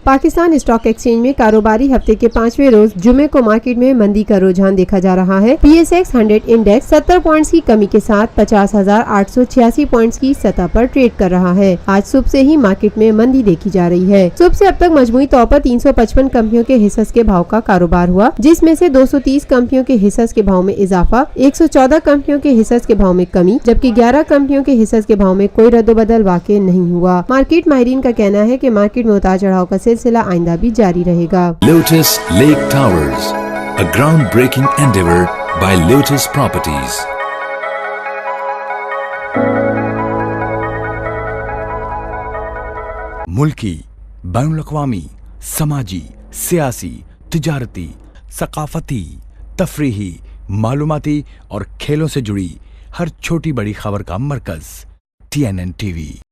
Pakistan stock exchange में कारोबारी हफ्ते के 5वें रोज जुमे को मार्केट में मंदी का रुझान देखा जा रहा है। PSX 100 इंडेक्स 70 पॉइंट्स की कमी के साथ 50,886 पॉइंट्स की सतह पर ट्रेड कर रहा है। आज सुबह से ही मार्केट में मंदी देखी जा रही है। सुबह से अब तक मजमूई तौर पर 355 कंपनियों के हिस्सों के भाव का कारोबार हुआ, जिसमें से 230 कंपनियों के हिस्सों के भाव में इजाफा, 114 कंपनियों के हिस्सों के भाव में कमी, जबकि 11 कंपनियों के हिस्सों के भाव में कोई रद्दोबदल वाक़ई नहीं हुआ। मार्केट माहिरीन का कहना है कि मार्केट में उतार चढ़ाव का सिलसिला आइंदा भी जारी रहेगा। Lotus Lake Towers, a groundbreaking endeavor by Lotus Properties. मुल्की, बैनुल-अक़वामी, समाजी, सियासी, तिजारती, सकाफती, तफरीही, मालूमाती और खेलों से जुड़ी हर छोटी बड़ी खबर का मरकज TNN TV।